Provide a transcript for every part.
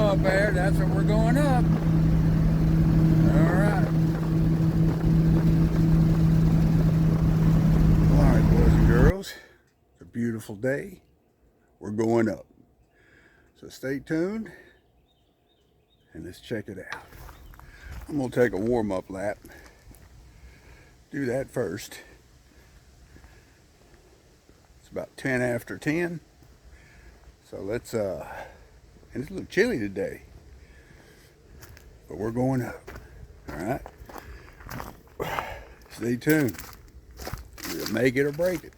up there. That's what we're going up. Alright. Alright, boys and girls. It's a beautiful day. We're going up. So stay tuned and let's check it out. I'm going to take a warm-up lap. Do that first. It's about 10 after 10. So let's, and it's a little chilly today. But we're going up. Alright? Stay tuned. We'll make it or break it.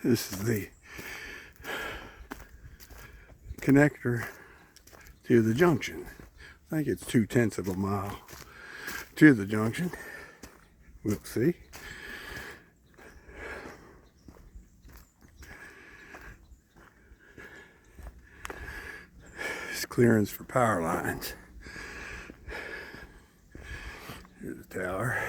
This is the connector to the junction. I think it's 2/10 of a mile to the junction. We'll see. It's clearance for power lines. Here's the tower.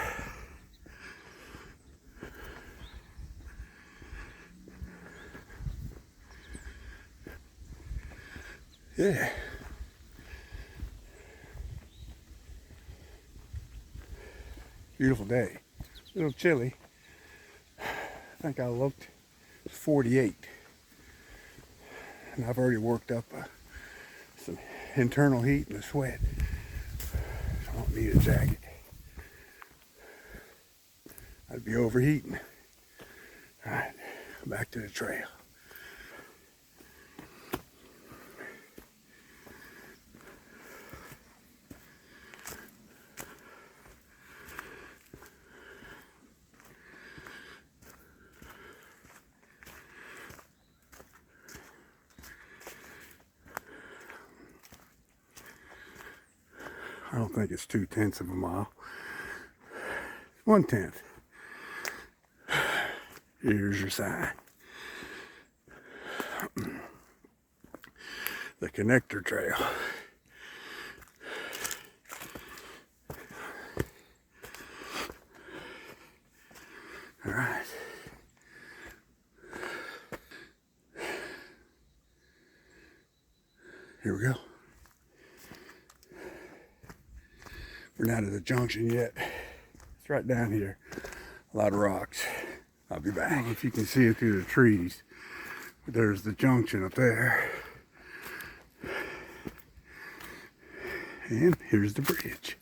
Yeah. Beautiful day. A little chilly. I think I looked 48. And I've already worked up some internal heat and a sweat. So I don't need a jacket. I'd be overheating. Alright, back to the trail. I don't think it's 2/10 of a mile. 1/10. Here's your sign. The connector trail. All right. Here we go. We're not at the junction yet. It's right down here. A lot of rocks. I'll be back. I don't know if you can see it through the trees. But there's the junction up there. And here's the bridge.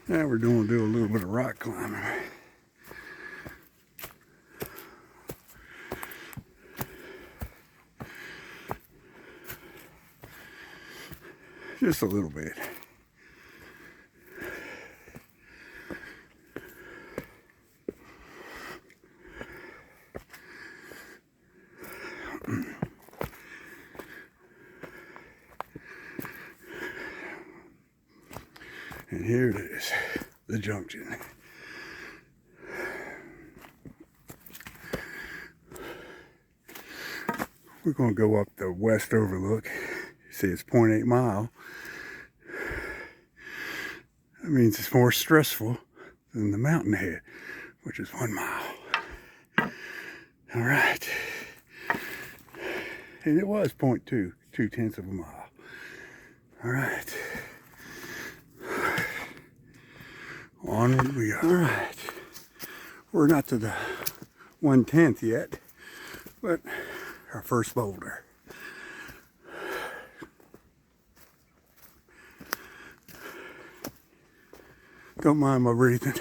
Now we're going to do a little bit of rock climbing. Just a little bit. And here it is, the junction. We're going to go up the west overlook. You see it's 0.8 mile. That means it's more stressful than the mountain head, which is 1 mile. All right. And it was 0.2, 2/10 of a mile. All right. Onward we are. All right. We're not to the 1/10 yet, but our first boulder. Don't mind my breathing.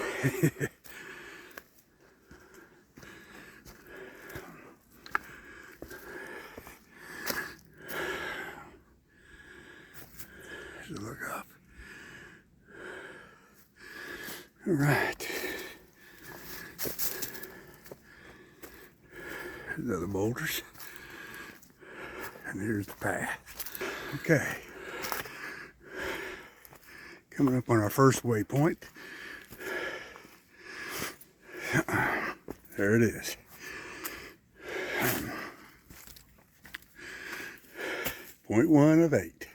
All right. There's other boulders. And here's the path. Okay. Coming up on our first waypoint. There it is. Point 1 of 8.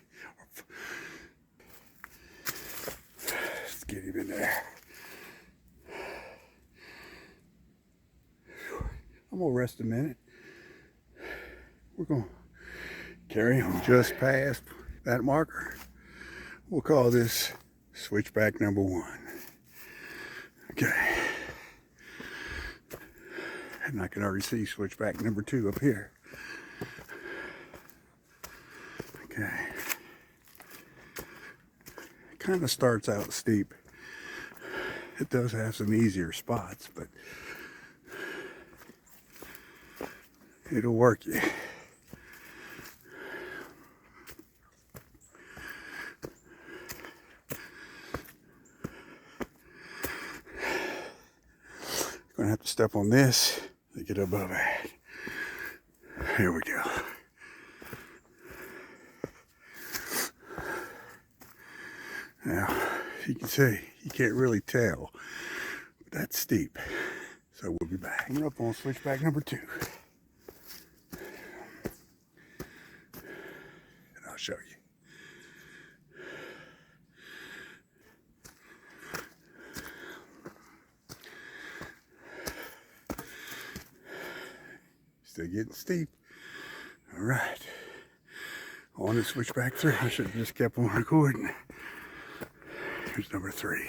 Let's get him in there. I'm gonna rest a minute. We're gonna carry on just past that marker. We'll call this switchback number 1. Okay. And I can already see switchback number 2 up here. Okay. It kind of starts out steep. It does have some easier spots, but it'll work you. Gonna have to step on this to get above that. Here we go. Now, you can see, you can't really tell, but that's steep. So we'll be back. Coming up on switchback number 2. And I'll show you. Still getting steep. All right. On to switchback 3. I should have just kept on recording. Here's number 3.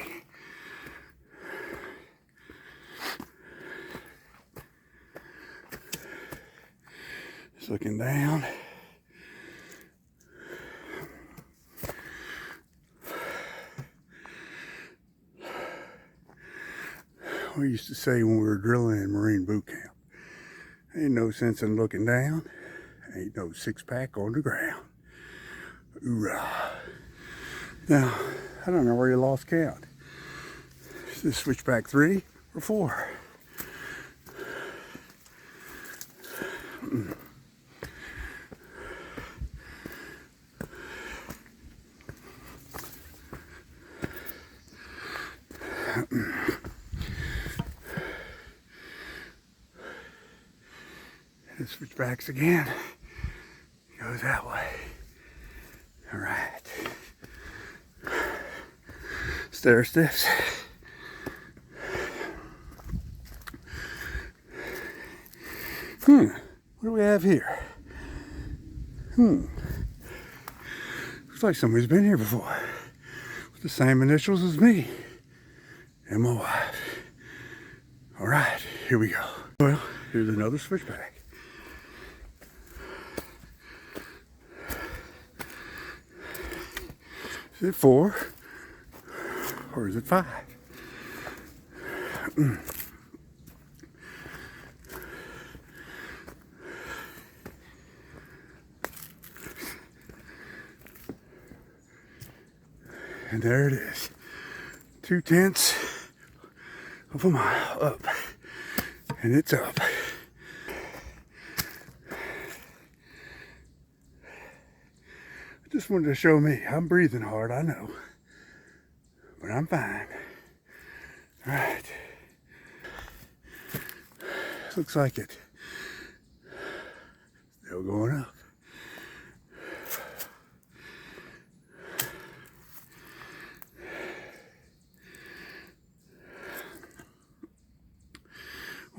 Just looking down. We used to say when we were drilling in Marine boot camp, ain't no sense in looking down. Ain't no 6-pack on the ground. Hoorah. Now, I don't know where you lost count. Is this switchback 3 or 4? And switchbacks again. Goes that way. All right. Stair steps. What do we have here? Looks like somebody's been here before. With the same initials as me and my wife. All right, here we go. Well, here's another switchback. Is it 4 or is it 5? And there it is. 2/10 of a mile up. And it's up. Just wanted to show me. I'm breathing hard, I know. But I'm fine. All right. Looks like it. Still going up.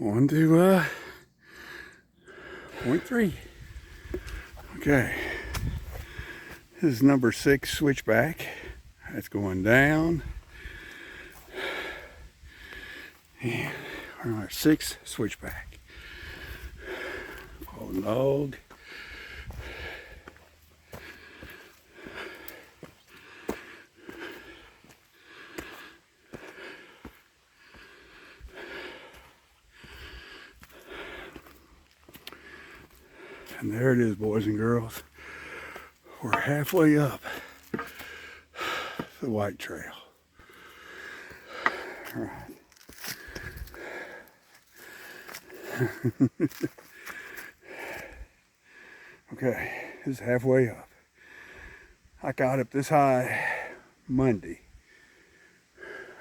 On to point 3. Okay. This is number 6 switchback. That's going down. And we're on our 6th switchback. Oh, log. And there it is, boys and girls. We're halfway up the White Trail. All right. Okay, this is halfway up. I got up this high Monday.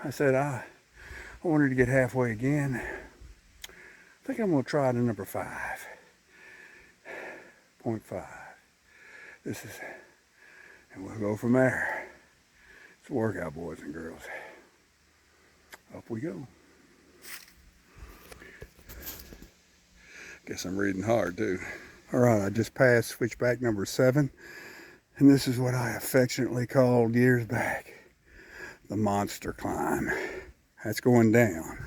I said I wanted to get halfway again. I think I'm gonna try the number 5.5. This is, and we'll go from there. It's a workout, boys and girls. Up we go. Guess I'm reading hard too. All right, I just passed switchback number 7, and this is what I affectionately called years back the monster climb. That's going down.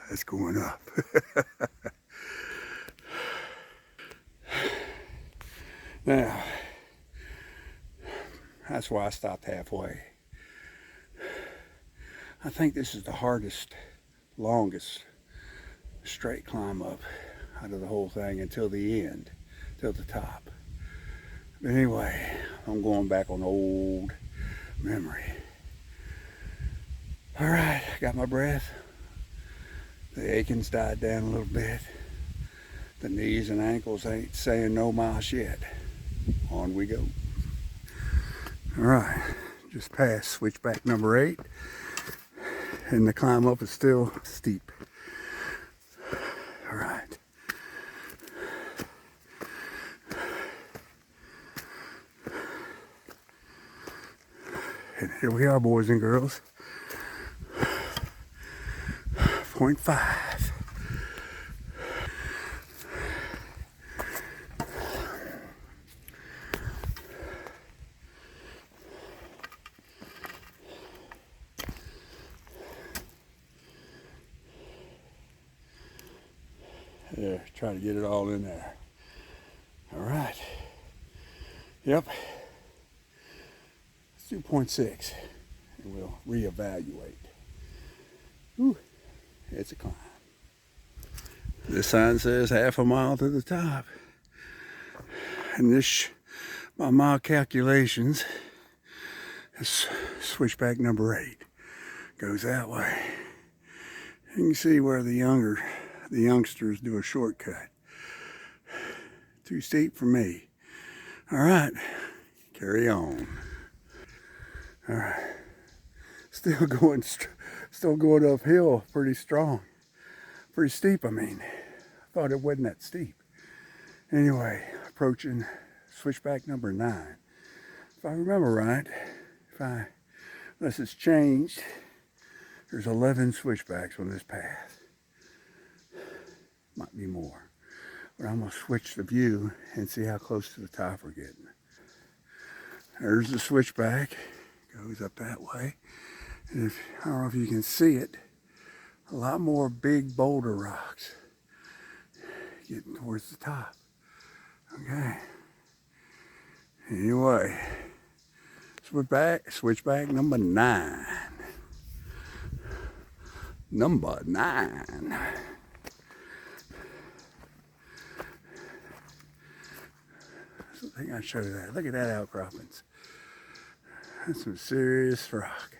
That's going up. Now, that's why I stopped halfway. I think this is the hardest, longest straight climb up out of the whole thing until the end, till the top. But anyway, I'm going back on old memory. All right, got my breath. The aching's died down a little bit. The knees and ankles ain't saying no mouse yet. On we go. All right, just past switchback number 8, and the climb up is still steep. All right. And here we are, boys and girls. 0.5. There, try to get it all in there. All right. Yep. Let's do 0.6 and we'll reevaluate. Whew. It's a climb. This sign says half a mile to the top. And this, by my calculations, is switchback number 8. Goes that way. You can see where the youngsters do a shortcut. Too steep for me. All right, carry on. All right, still going uphill, pretty strong, pretty steep. I mean, I thought it wasn't that steep. Anyway, approaching switchback number 9. If I remember right, unless it's changed, there's 11 switchbacks on this path. Might be more. But I'm gonna switch the view and see how close to the top we're getting. There's the switchback, goes up that way. And I don't know if you can see it, a lot more big boulder rocks getting towards the top. Okay. Anyway, switchback number 9. Number 9. I think I showed that. Look at that outcroppings. That's some serious rock.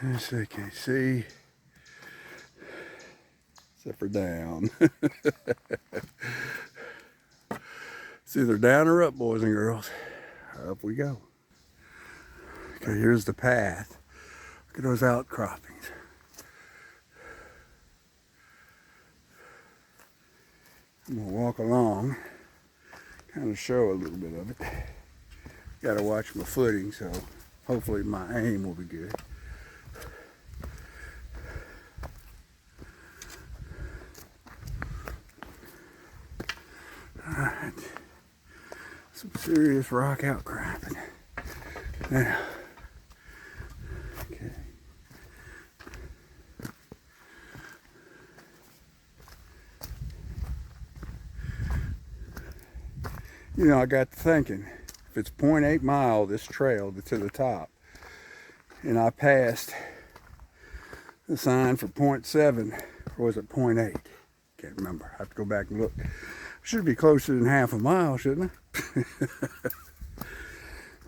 As you can see, except for down. It's either down or up, boys and girls. Up we go. Okay, here's the path. Look at those outcroppings. I'm gonna walk along, kind of show a little bit of it. Gotta watch my footing, so hopefully my aim will be good. Alright, some serious rock outcropping. Now, okay. You know, I got to thinking, if it's 0.8 mile, this trail to the top, and I passed the sign for 0.7, or was it 0.8? Can't remember. I have to go back and look. Should be closer than half a mile, shouldn't I?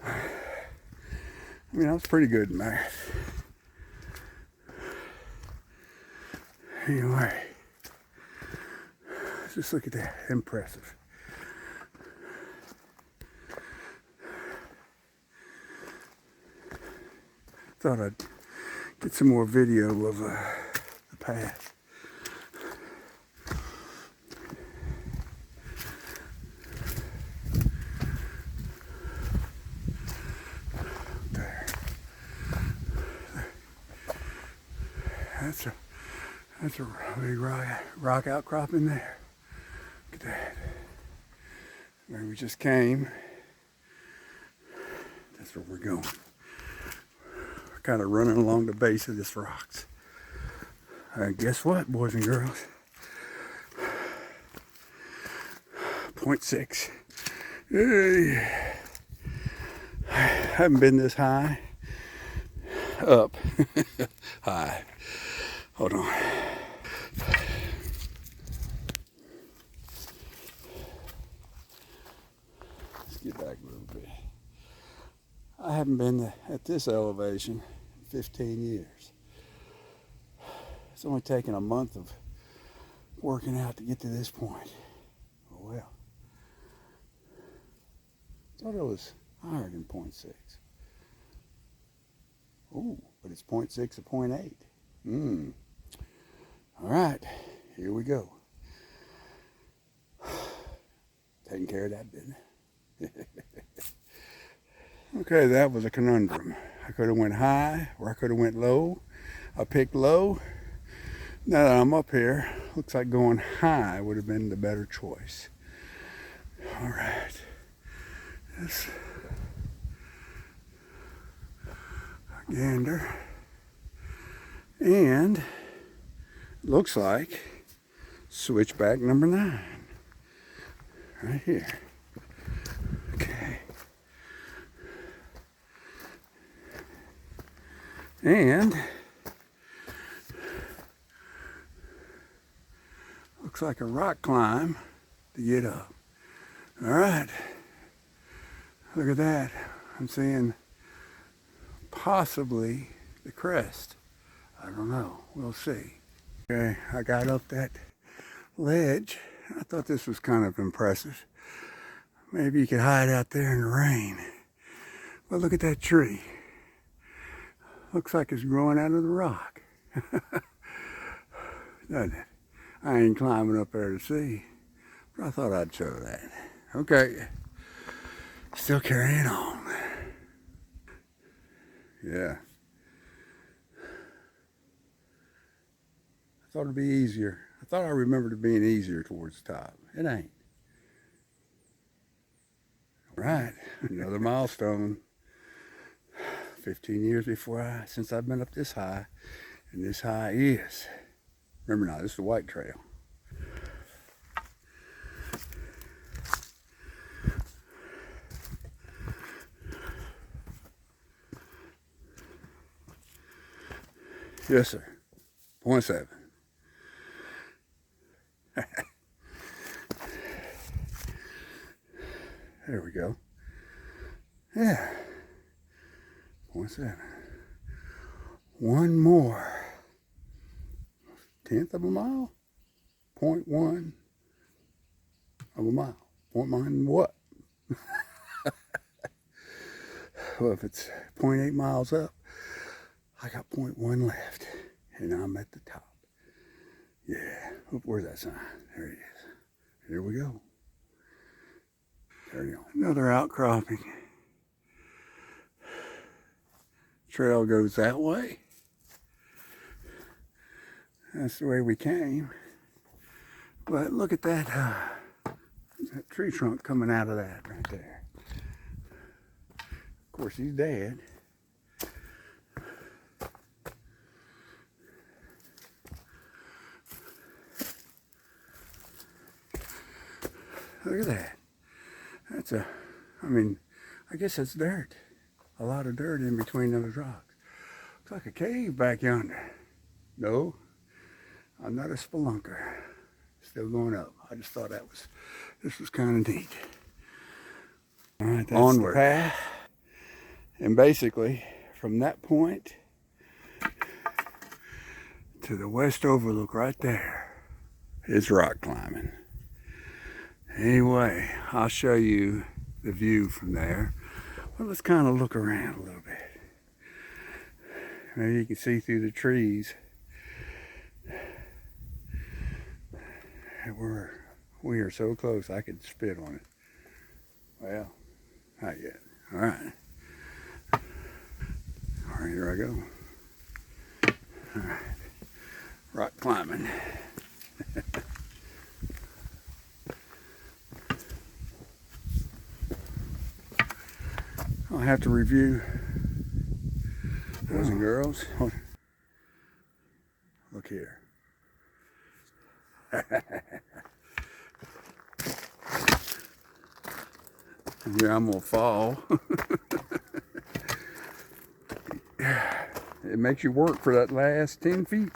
I mean, I was pretty good in math. Anyway, just look at that. Impressive. Thought I'd get some more video of the path. There. That's a big rock outcropping there. Look at that. Where we just came. That's where we're going. We're kind of running along the base of this rocks. Guess what, boys and girls? 0.6. Hey. I haven't been this high. Up. High. Hold on. Let's get back a little bit. I haven't been at this elevation in 15 years. It's only taken a month of working out to get to this point. Oh well. Thought it was higher than 0.6. Oh, but it's 0.6 or 0.8. All right, here we go. Taking care of that business. Okay, that was a conundrum. I could have went high or I could have went low. I picked low. Now that I'm up here, looks like going high would have been the better choice. All right. This gander. And looks like switchback number 9. Right here. Okay. And looks like a rock climb to get up. All right. Look at that. I'm seeing possibly the crest. I don't know. We'll see. Okay, I got up that ledge. I thought this was kind of impressive. Maybe you could hide out there in the rain. But look at that tree. Looks like it's growing out of the rock. Doesn't it? I ain't climbing up there to see. But I thought I'd show that. Okay. Still carrying on. Yeah. I thought it'd be easier. I thought I remembered it being easier towards the top. It ain't. All right, another milestone. 15 years since I've been up this high, and this high is. Remember now, this is the white trail. Yes, sir. 0.7. There we go. Yeah. 0.7. One more. 1/10 of a mile? 0.1 of a mile. 0.1 what? Well, if it's 0.8 miles up, I got 0.1 left. And I'm at the top. Yeah. Oop, where's that sign? There it is. Here we go. There we go. Another outcropping. Trail goes that way. That's the way we came. But look at that, that tree trunk coming out of that right there. Of course, he's dead. Look at that. That's I guess that's dirt. A lot of dirt in between those rocks. Looks like a cave back yonder. No, I'm not a spelunker. Still going up. I just thought this was kind of neat. All right, that's onward. The path. And basically, from that point to the west overlook right there is rock climbing. Anyway, I'll show you the view from there. Well, let's kind of look around a little bit. Maybe you can see through the trees. We are so close I could spit on it. Well, not yet. All right. All right, here I go. All right. Rock climbing. I'll have to review, boys and girls. Look here. Here I'm gonna fall. It makes you work for that last 10 feet.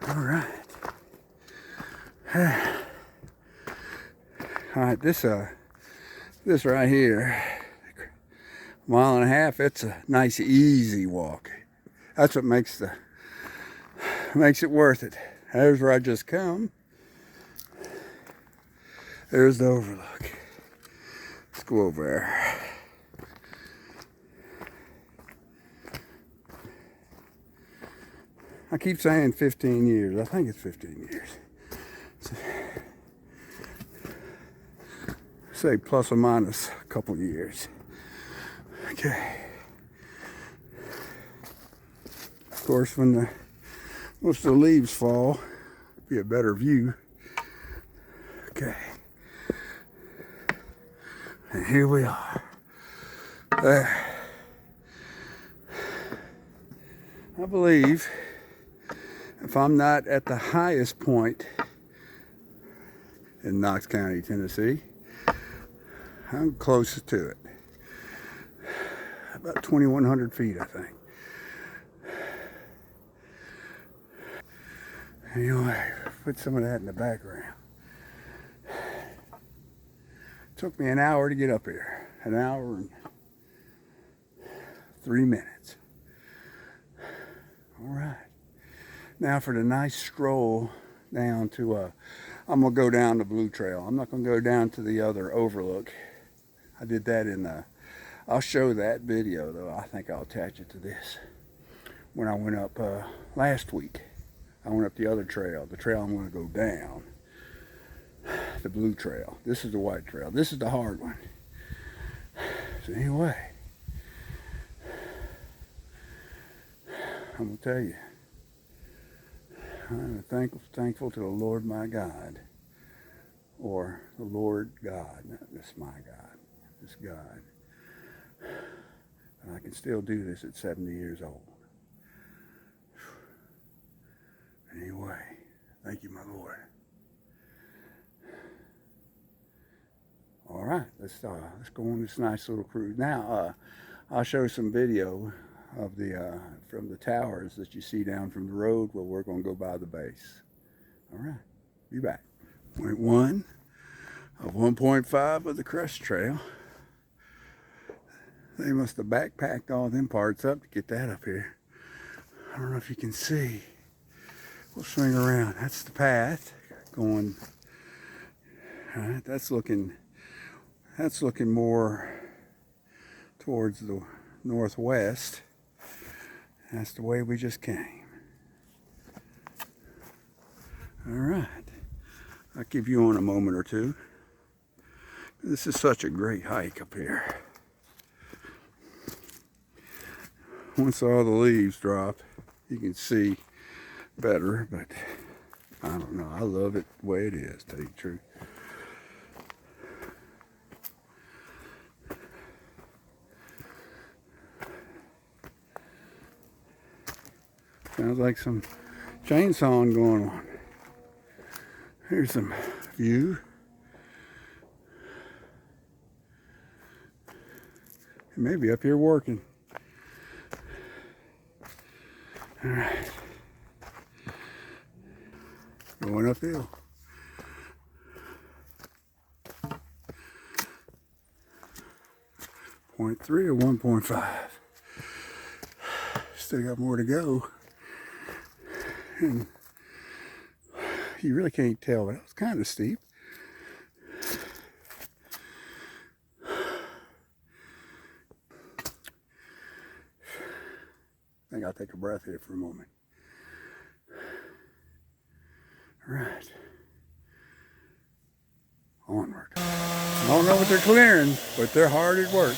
All right. All right, this right here, 1.5 miles, it's a nice easy walk. That's what makes it worth it. There's where I just come. There's the overlook. Let's go over there. I keep saying 15 years. I think it's 15 years. Say plus or minus a couple years. Okay. Of course, when most of the leaves fall, it'll be a better view. Okay. And here we are. There. I believe if I'm not at the highest point in Knox County, Tennessee, I'm closest to it. About 2,100 feet, I think. Anyway, put some of that in the background. Took me an hour to get up here. An hour and 3 minutes. All right. Now for the nice stroll down to, I'm going to go down the Blue Trail. I'm not going to go down to the other overlook. I did that I'll show that video though. I think I'll attach it to this. When I went up last week, I went up the other trail. The trail I'm going to go down. The Blue Trail. This is the White Trail. This is the hard one. So anyway, I'm going to tell you, I'm thankful to the Lord my God, or the Lord God, not just my God, this God. And I can still do this at 70 years old. Anyway, thank you, my Lord. All right, let's go on this nice little cruise. Now, I'll show some video of from the towers that you see down from the road where we're going to go by the base. All right, be back. Point 1 of 1.5 of the Crest Trail. They must have backpacked all them parts up to get that up here. I don't know if you can see. We'll swing around. That's the path going. All right, that's looking more towards the northwest. That's the way we just came. All right. I'll give you on a moment or two. This is such a great hike up here. Once all the leaves drop, you can see better, but I don't know. I love it the way it is, to tell you the truth. Sounds like some chainsawing going on. Here's some view. Maybe up here working. All right. Going uphill. 0.3 or 1.5. Still got more to go. And you really can't tell, but it was kind of steep. I think I'll take a breath here for a moment. All right. Onward. I don't know what they're clearing, but they're hard at work.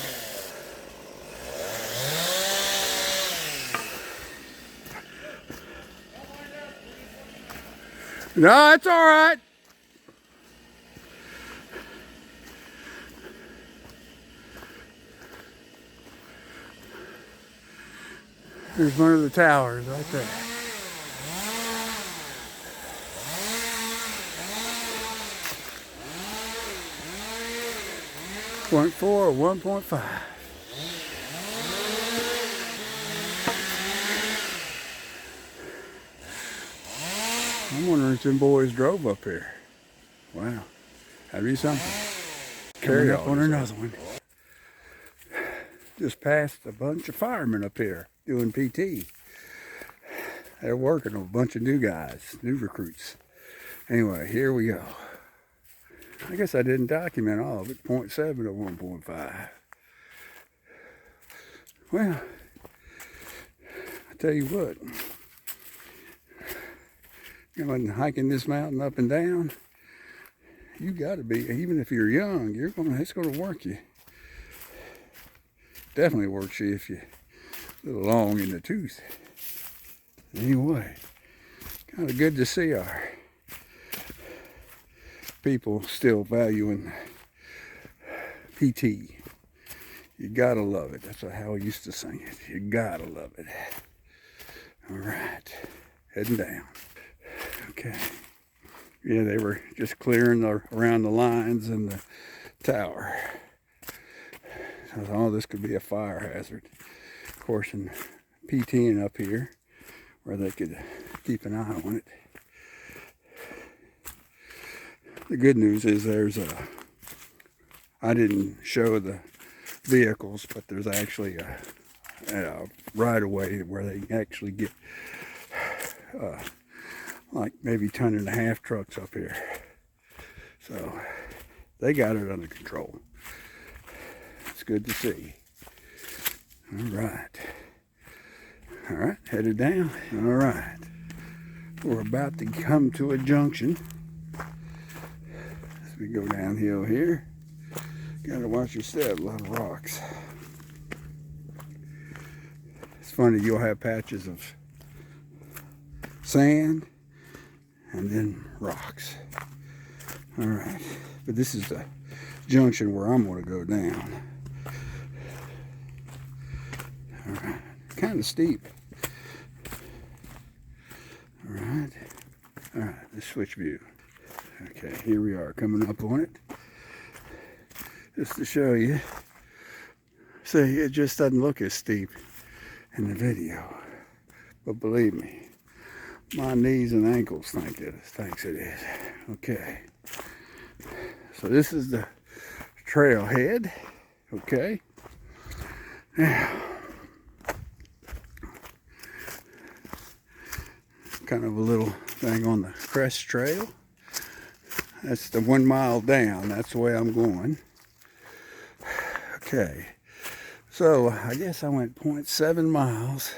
No, that's all right. There's one of the towers right there. .4 or 1.5. I'm wondering if them boys drove up here. Wow, that'd be something. Carry up on another one. Just passed a bunch of firemen up here doing PT. They're working on a bunch of new guys, new recruits. Anyway, here we go. I guess I didn't document all of it, 0.7 or 1.5. Well, I tell you what, going hiking this mountain up and down, you gotta be, even if you're young, it's gonna work you. Definitely works you if you're a little long in the tooth. Anyway, kind of good to see our people still valuing PT. You gotta love it. That's how I used to sing it. You gotta love it. All right, heading down. Okay. Yeah, they were just clearing around the lines and the tower. So all this could be a fire hazard. Of course, in PTing up here, where they could keep an eye on it. The good news is I didn't show the vehicles, but there's actually a right-of-way where they can actually get like maybe 1.5 ton trucks up here. So they got it under control. It's good to see. All right. All right, headed down. All right. We're about to come to a junction. As we go downhill here, gotta watch your step, a lot of rocks. It's funny, you'll have patches of sand and then rocks. All right, but this is the junction where I'm gonna go down. All right, kind of steep. All right, let's switch view. Okay, here we are coming up on it. Just to show you. See, it just doesn't look as steep in the video. But believe me, my knees and ankles thinks it is. Okay. So this is the trailhead. Okay. Now, kind of a little thing on the crest trail. That's the 1 mile down. That's the way I'm going. Okay. So I guess I went 0.7 miles.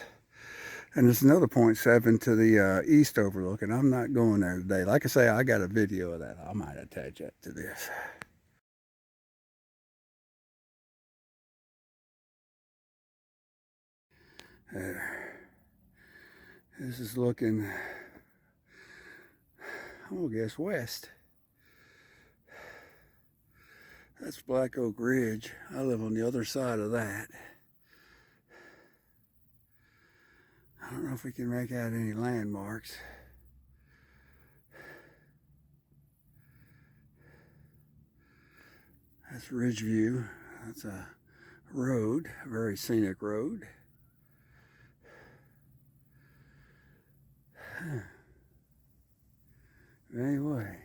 And there's another 0.7 to the east overlook. And I'm not going there today. Like I say, I got a video of that. I might attach that to this. There. This is looking, I'm gonna guess west. That's Black Oak Ridge. I live on the other side of that. I don't know if we can make out any landmarks. That's Ridge View. That's a road, a very scenic road. Anyway,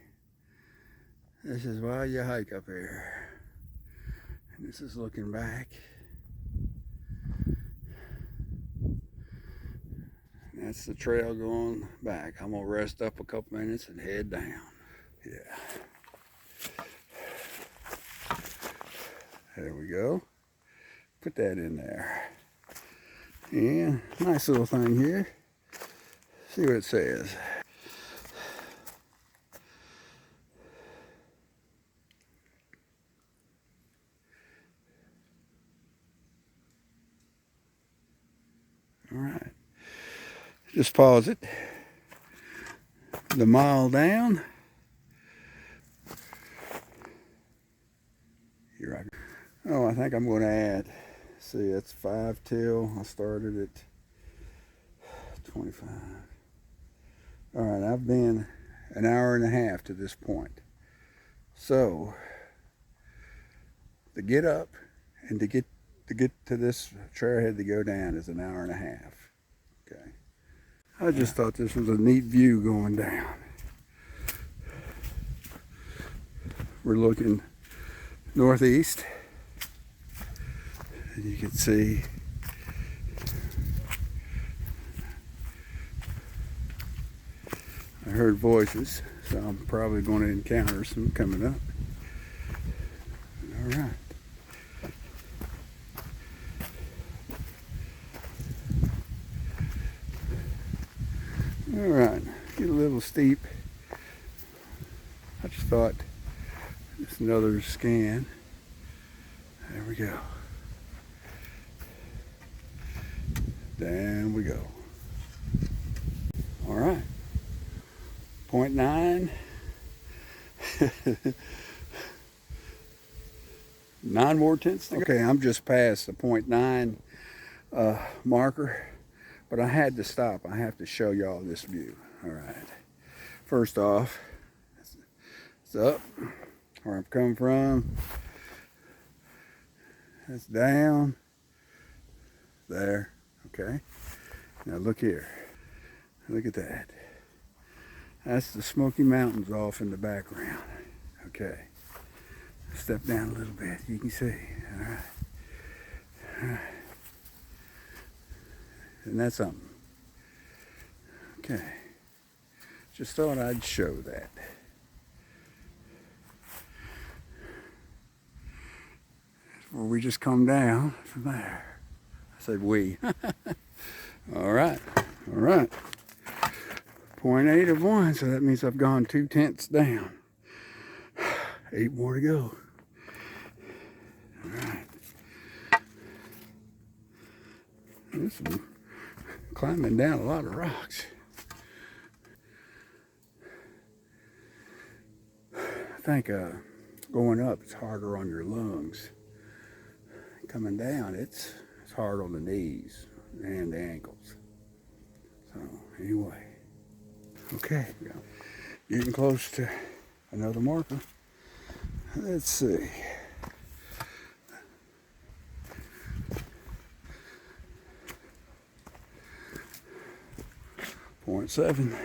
this is why you hike up here. And this is looking back. That's the trail going back. I'm gonna rest up a couple minutes and head down. Yeah. There we go. Put that in there. And nice little thing here. See what it says. All right. Just pause it. The mile down. Here I go. Oh, I think I'm going to add. See, that's 5 till. I started at 25. All right, I've been an hour and a half to this point. So, to get up and to get to this trailhead to go down is an hour and a half. Okay. I just thought this was a neat view going down. We're looking northeast. And you can see I heard voices, so I'm probably going to encounter some coming up. All right. All right, get a little steep. I just thought just another scan. There we go. Down we go. All right. 0.9. 9 more tenths to go. Okay, I'm just past the 0.9 marker, but I had to stop. I have to show y'all this view. All right. First off, it's up where I'm coming from. That's down. There. Okay. Now look here. Look at that. That's the Smoky Mountains off in the background. Okay. Step down a little bit. You can see. All right. All right. Isn't that something? Okay. Just thought I'd show that. Well, we just come down from there. I said we. All right. All right. 0.8 of 1, so that means I've gone 2 tenths down. 8 more to go. All right. This is climbing down a lot of rocks. I think going up, it's harder on your lungs. Coming down, it's hard on the knees and the ankles. So anyway, okay, getting close to another marker. Let's see. Point 7.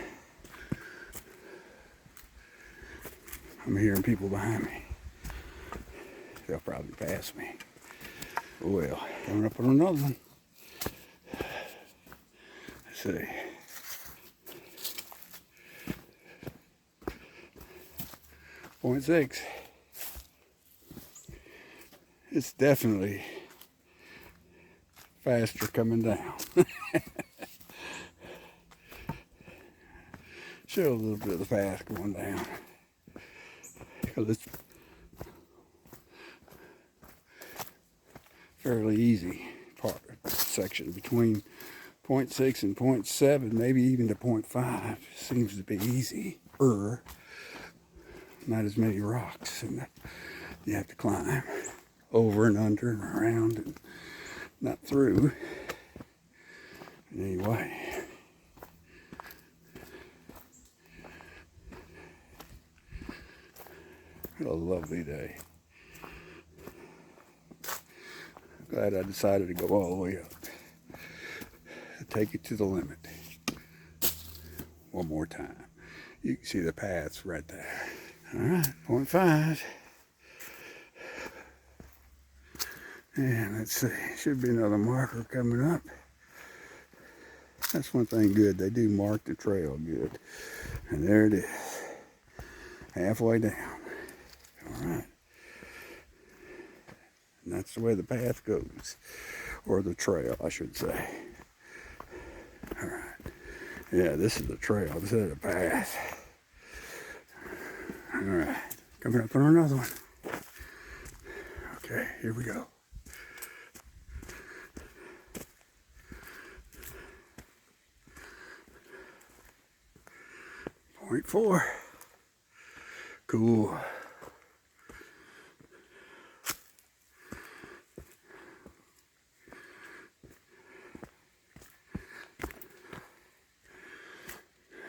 I'm hearing people behind me. They'll probably pass me. Oh well, coming up on another one. Let's see. 0.6. It's definitely faster coming down. Show a little bit of the path going down. Because it's fairly easy section between 0.6 and 0.7, maybe even to 0.5 seems to be easy. Not as many rocks, and you have to climb over and under and around and not through. Anyway, what a lovely day. Glad I decided to go all the way up. Take it to the limit. One more time. You can see the paths right there. All right, 0.5. And let's see, should be another marker coming up. That's one thing good. They do mark the trail good. And there it is. Halfway down. All right. And that's the way the path goes. Or the trail, I should say. All right. Yeah, this is the trail. This is the path. All right. Coming up on another one. Okay, here we go. Point 4. Cool.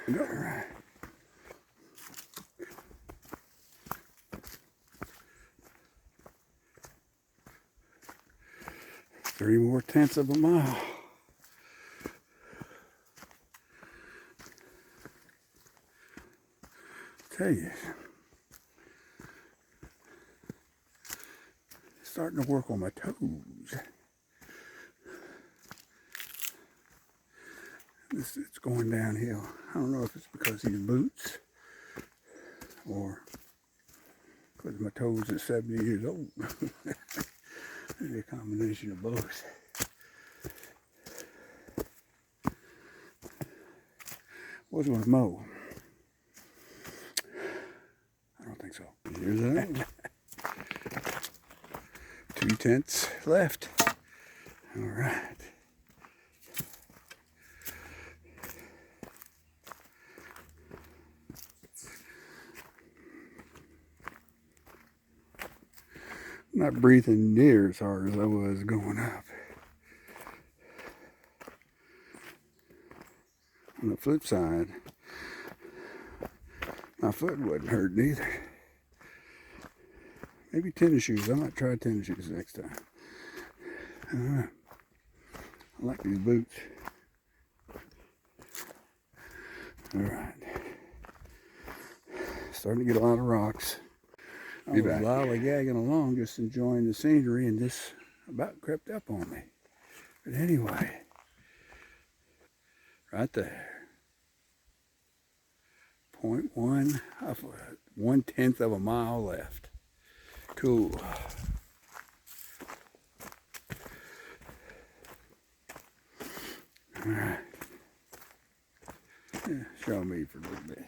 All right. Three more tenths of a mile. Tell you, starting to work on my toes. It's going downhill. I don't know if it's because of these boots or because my toes are 70 years old. Maybe a combination of both. Was going to mow. I don't think so. Here's another. 2 tenths left. All right. I'm not breathing near as hard as I was going up. On the flip side, my foot wasn't hurting either. Maybe tennis shoes. I might try tennis shoes next time. I like these boots. All right. Starting to get a lot of rocks. I was lollygagging along, just enjoying the scenery, and this about crept up on me. But anyway, right there. 0.1, 1/10 of a mile left. Cool. All right. Yeah, show me for a little bit.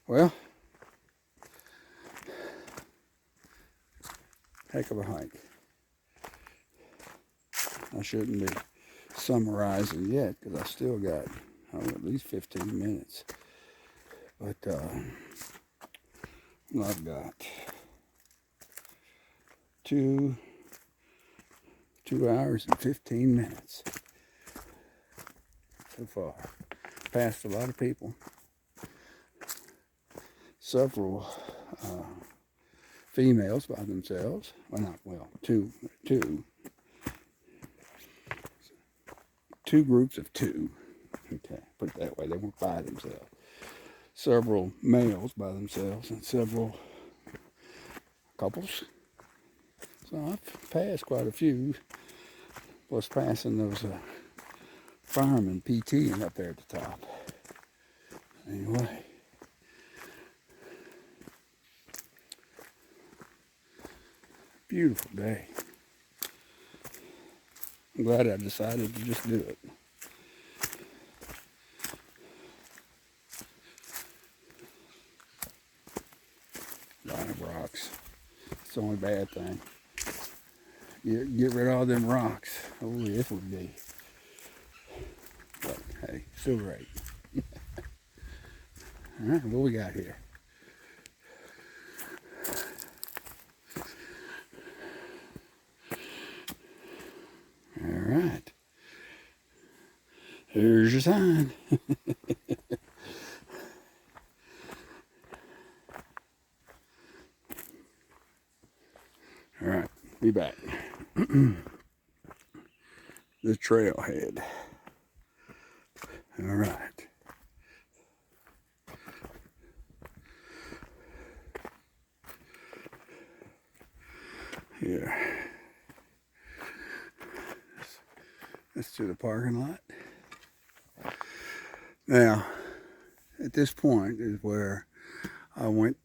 Well, heck of a hike. I shouldn't be summarizing yet because I still got at least 15 minutes. But I've got two hours and 15 minutes so far. Passed a lot of people. Several females by themselves. Two groups of 2. Okay, put it that way. They weren't by themselves. Several males by themselves and several couples. So I've passed quite a few. Was passing those firemen PTing up there at the top. Anyway. Beautiful day. I'm glad I decided to just do it. A lot of rocks. It's the only bad thing. Get rid of all them rocks. Oh, this would be. But hey, still great. All right, what we got here? All right. Here's your sign. All right, be back. The trailhead. All right. Here. That's to the parking lot. Now, at this point is where I went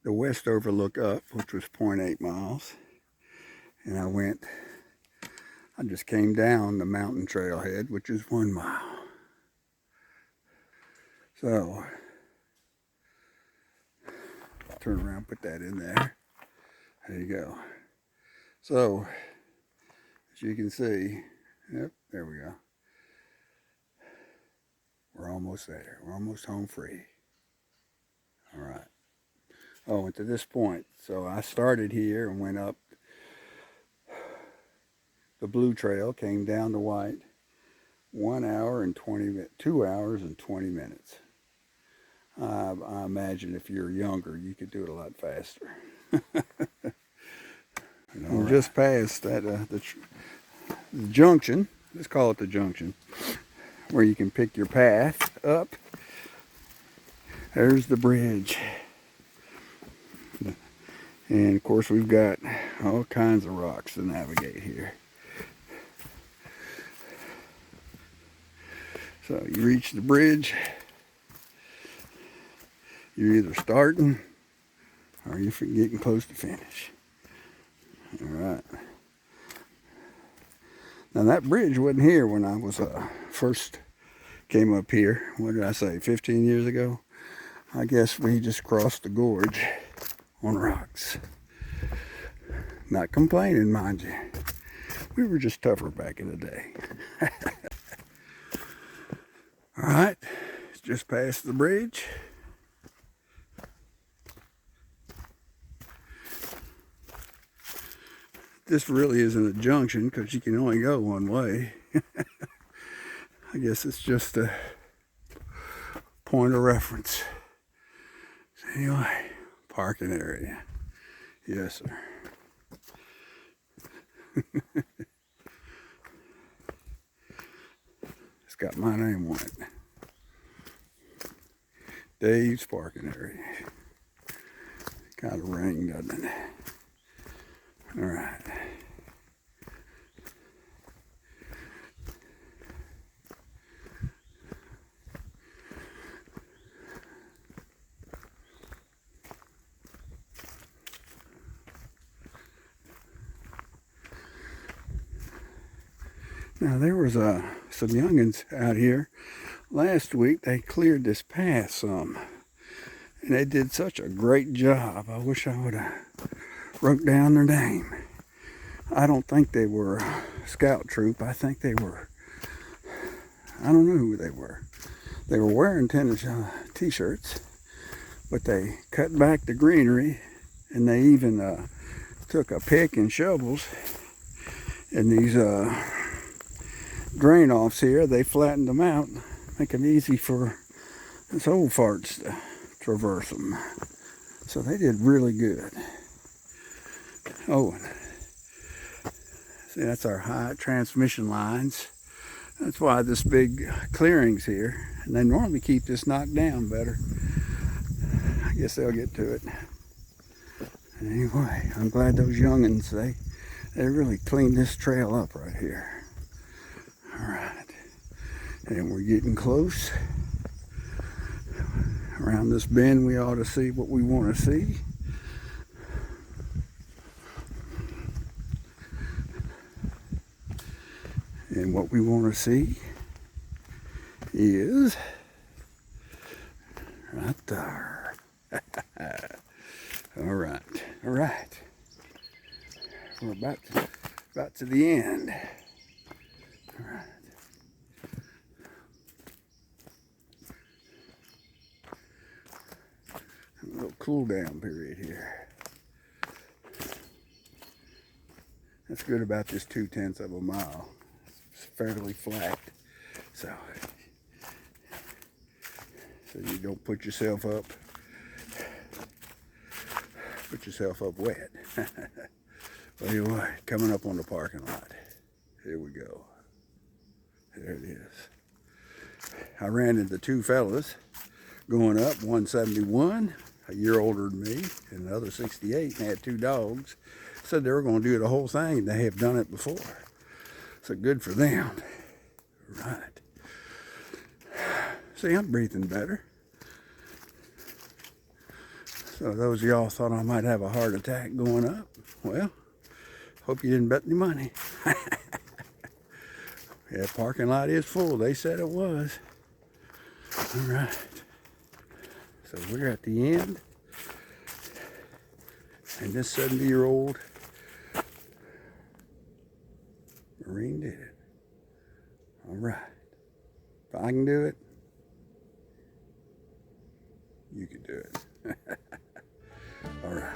the west overlook up, which was 0.8 miles. And I just came down the mountain trailhead, which is 1 mile. So, turn around, put that in there. There you go. So, as you can see, yep, there we go. We're almost there. We're almost home free. All right. Oh, and to this point, so I started here and went up the blue trail, came down the white, 1 hour and 20 minutes, 2 hours and 20 minutes. I imagine if you're younger, you could do it a lot faster. We're just past that the junction. Let's call it the junction, where you can pick your path up. There's the bridge. And of course we've got all kinds of rocks to navigate here. So you reach the bridge, you're either starting or you're getting close to finish. All right. Now that bridge wasn't here when I was first came up here. What did I say, 15 years ago? I guess we just crossed the gorge on rocks. Not complaining, mind you. We were just tougher back in the day. All right, just past the bridge. This really isn't a junction because you can only go one way. I guess it's just a point of reference. So anyway, parking area. Yes, sir. It's got my name on it. Dave's parking area. Kind of ring, doesn't it? All right. Now there was some youngins out here last week. They cleared this path some, and they did such a great job. I wish I would have wrote down their name. I don't think they were a scout troop. I think they were, I don't know who they were. They were wearing tennis t-shirts, but they cut back the greenery, and they even took a pick and shovels, and these drain offs here, they flattened them out, make them easy for this old farts to traverse them. So they did really good. Oh, see, that's our high transmission lines. That's why this big clearing's here. And they normally keep this knocked down better. I guess they'll get to it. Anyway, I'm glad those youngins, they really cleaned this trail up right here. All right, and we're getting close. Around this bend, we ought to see what we want to see. And what we want to see is right there. All right, all right. We're about to the end. All right. A little cool down period here. That's good about this 0.2 of a mile. It's fairly flat, so you don't put yourself up wet. Well, anyway, coming up on the parking lot. Here we go. There it is. I ran into two fellas going up, 171, a year older than me, and the other 68, and had two dogs. Said they were going to do the whole thing, and they have done it before. So good for them. Right. See, I'm breathing better. So those of y'all thought I might have a heart attack going up, well, hope you didn't bet any money. Yeah, parking lot is full. They said it was. All right. So we're at the end. And this 70-year-old Marine did it. All right. If I can do it, you can do it. All right.